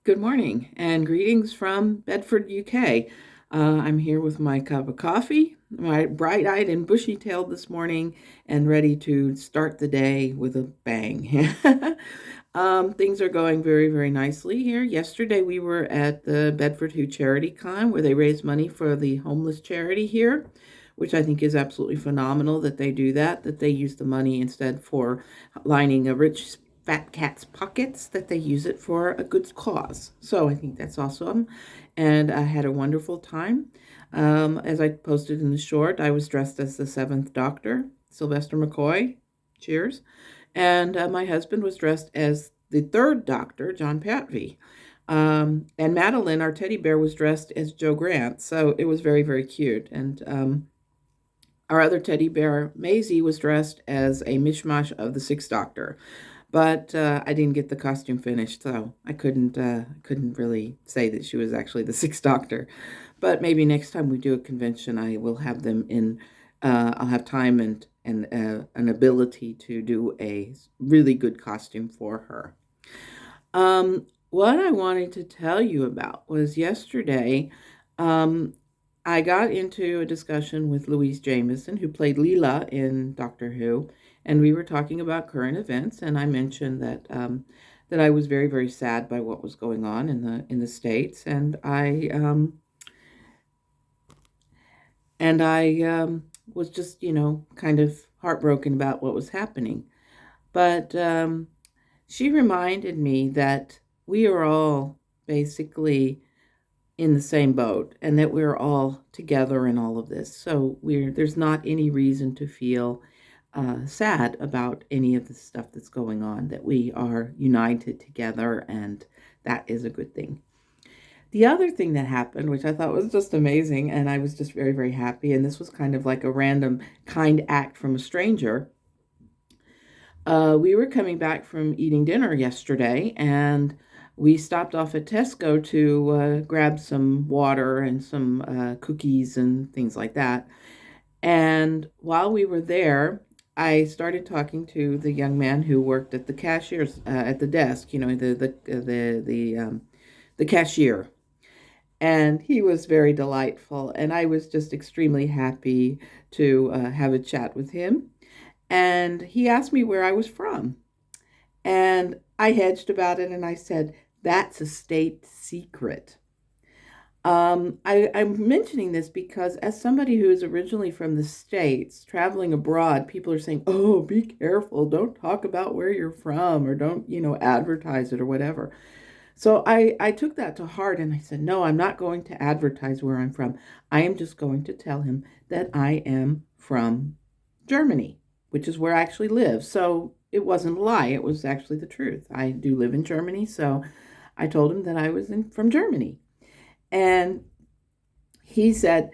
Good morning and greetings from Bedford, UK. I'm here with my cup of coffee, my bright-eyed and bushy-tailed this morning, and ready to start the day with a bang. Things are going very, very nicely here. Yesterday we were at the Bedford Who Charity Con where they raise money for the homeless charity here, which I think is absolutely phenomenal that they do that they use the money instead for lining a rich fat cat's pockets, that they use it for a good cause. So I think that's awesome. And I had a wonderful time. As I posted in the short, I was dressed as the seventh Doctor, Sylvester McCoy. Cheers. And my husband was dressed as the third Doctor, John Patvey. And Madeline, our teddy bear, was dressed as Joe Grant. So it was very, very cute. And our other teddy bear, Maisie, was dressed as a mishmash of the Sixth Doctor. But I didn't get the costume finished, so I couldn't really say that she was actually the Sixth Doctor. But maybe next time we do a convention, I will have them in. I'll have time and an ability to do a really good costume for her. What I wanted to tell you about was yesterday. I got into a discussion with Louise Jameson, who played Leela in Doctor Who, and we were talking about current events. And I mentioned that I was very, very sad by what was going on in the States, and I was just kind of heartbroken about what was happening. But she reminded me that we are all basically in the same boat and that we're all together in all of this. So there's not any reason to feel sad about any of the stuff that's going on, that we are united together, and that is a good thing. The other thing that happened, which I thought was just amazing, and I was just very, very happy, and this was kind of like a random kind act from a stranger. We were coming back from eating dinner yesterday, and we stopped off at Tesco to grab some water and some cookies and things like that. And while we were there, I started talking to the young man who worked at the cashiers at the desk, the cashier. And he was very delightful, and I was just extremely happy to have a chat with him. And he asked me where I was from. And I hedged about it and I said, that's a state secret. I'm mentioning this because as somebody who is originally from the States, traveling abroad, people are saying, oh, be careful. Don't talk about where you're from, or don't, advertise it or whatever. So I took that to heart and I said, no, I'm not going to advertise where I'm from. I am just going to tell him that I am from Germany, which is where I actually live. So it wasn't a lie. It was actually the truth. I do live in Germany. So I told him that I was from Germany. And he said,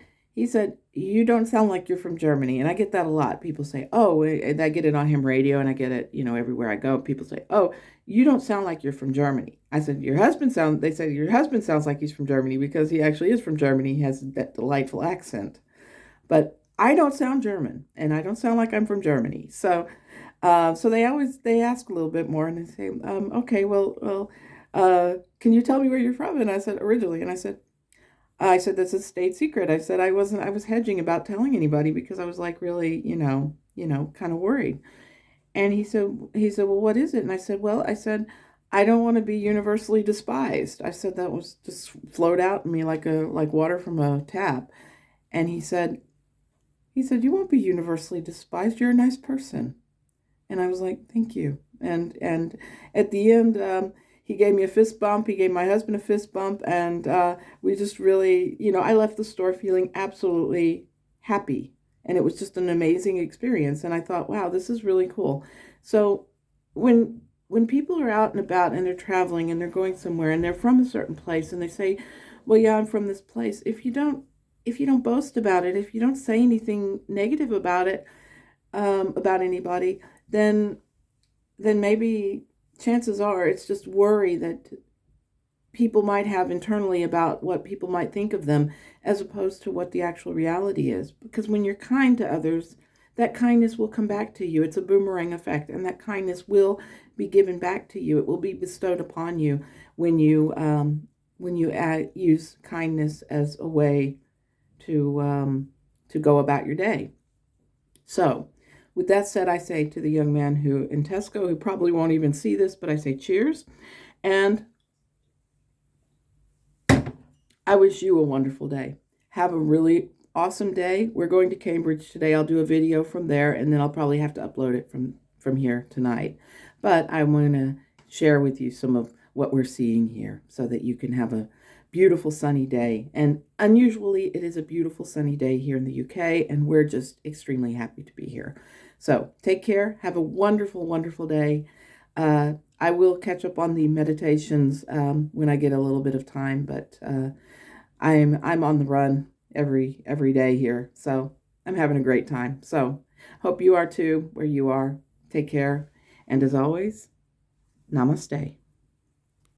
you don't sound like you're from Germany. And I get that a lot. People say, oh, and I get it on ham radio and I get it, everywhere I go. People say, oh, you don't sound like you're from Germany. I said, they said, your husband sounds like he's from Germany because he actually is from Germany. He has that delightful accent. But I don't sound German and I don't sound like I'm from Germany. So they ask a little bit more and they say, okay, well, can you tell me where you're from? And I said, originally, and I said, that's a state secret. I said, I was hedging about telling anybody because I was like really, kind of worried. And he said, well, what is it? And I said, I don't want to be universally despised. I said, that was just flowed out in me like water from a tap. And he said, you won't be universally despised. You're a nice person. And I was like, thank you. And at the end, he gave me a fist bump. He gave my husband a fist bump. And we just really, I left the store feeling absolutely happy. And it was just an amazing experience. And I thought, wow, this is really cool. So when people are out and about and they're traveling and they're going somewhere and they're from a certain place and they say, well, yeah, I'm from this place. If you don't boast about it, if you don't say anything negative about it, about anybody, then maybe chances are it's just worry that people might have internally about what people might think of them, as opposed to what the actual reality is. Because when you're kind to others, that kindness will come back to you. It's a boomerang effect, and that kindness will be given back to you. It will be bestowed upon you when you use kindness as a way to go about your day. So, with that said, I say to the young man who in Tesco, who probably won't even see this, but I say cheers, and I wish you a wonderful day. Have a really awesome day. We're going to Cambridge today. I'll do a video from there, and then I'll probably have to upload it from here tonight. But I want to share with you some of what we're seeing here so that you can have a beautiful sunny day. And unusually, it is a beautiful sunny day here in the UK, and we're just extremely happy to be here. So take care. Have a wonderful, wonderful day. I will catch up on the meditations when I get a little bit of time, but I'm on the run every day here, so I'm having a great time. So hope you are too, where you are. Take care, and as always, namaste.